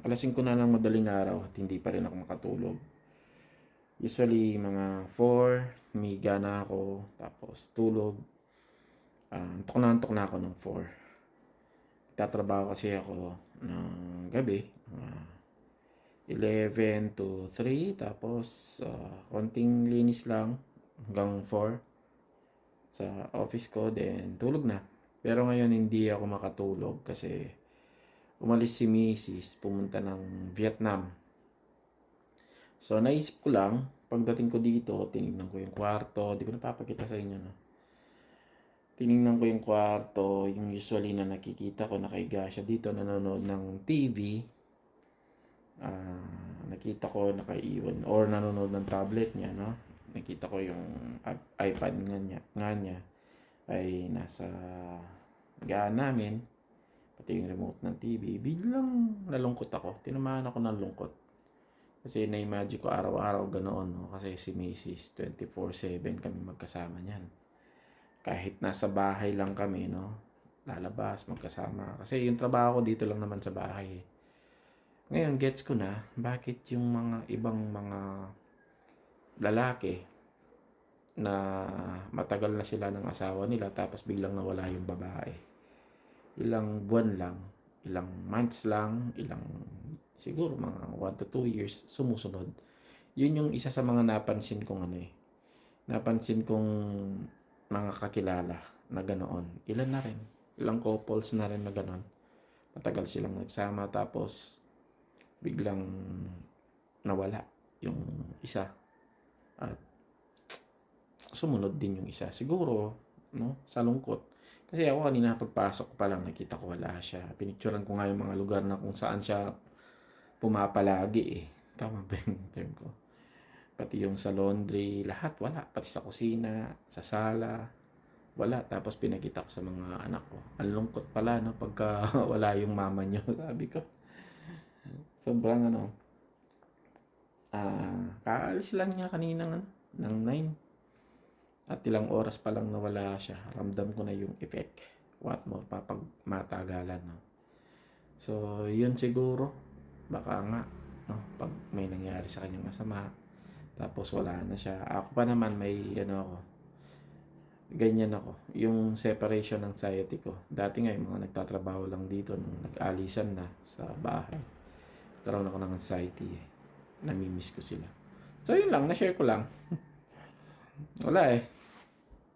Alas 5 na ng madaling araw at hindi pa rin ako makatulog. Usually, mga 4, miga na ako, tapos tulog. Antok na ako ng 4. Tatrabaho kasi ako ng gabi, 11 to 3, tapos konting linis lang hanggang 4 sa office ko, then tulog na. Pero ngayon hindi ako makatulog kasi umalis si Mrs. pumunta ng Vietnam. So naisip ko lang, pagdating ko dito, tinignan ko yung kwarto, di ko napapakita sa inyo, no? Tinignan ko yung kwarto, yung usually na nakikita ko, nakahiga siya dito, nanonood ng TV. Nakita ko nakaiwan or nanonood ng tablet niya, no? Nakita ko yung iPad nga niya ay nasa gaan namin, pati yung remote ng TV. Biglang nalungkot ako, tinamaan ako ng lungkot. Kasi na-imagine ko araw-araw ganoon, no? Kasi si Mrs. 24/7 kami magkasama niyan. Kahit nasa bahay lang kami, no? Lalabas, magkasama. Kasi yung trabaho ko dito lang naman sa bahay. Ngayon, gets ko na bakit yung mga ibang mga lalaki na matagal na sila ng asawa nila tapos biglang nawala yung babae. Ilang buwan lang, ilang months lang, siguro mga 1 to 2 years sumusunod. Yun yung isa sa mga napansin kong napansin kong mga kakilala na ganoon. Ilan na rin, ilang couples na rin na ganoon. Matagal silang nagsama tapos biglang nawala yung isa at sumunod din yung isa. Siguro, no, sa lungkot. Kasi ako kanina pagpasok ko pa lang nakita ko wala siya. Pinicturean ko nga yung mga lugar na kung saan siya pumapalagi eh. Tama ba yung term ko? Pati yung sa laundry, lahat wala. Pati sa kusina, sa sala, wala. Tapos pinakita ko sa mga anak ko. Ang lungkot pala, no, pagka wala yung mama nyo. Sabi ko. Sobrang kaalis lang niya kanina ng 9. At ilang oras pa lang nawala siya. Ramdam ko na yung effect. What more pa pag matagalan, no? So, yun siguro. Baka nga, no, pag may nangyari sa kanyang masama, tapos wala na siya. Ako pa naman may ako. Ganyan ako. Yung separation anxiety ko. Dati nga yung mga nagtatrabaho lang dito nung nag-alisan na sa bahay. Karoon ako ng anxiety eh. Namimiss ko sila. So, yun lang. Na-share ko lang. Wala eh.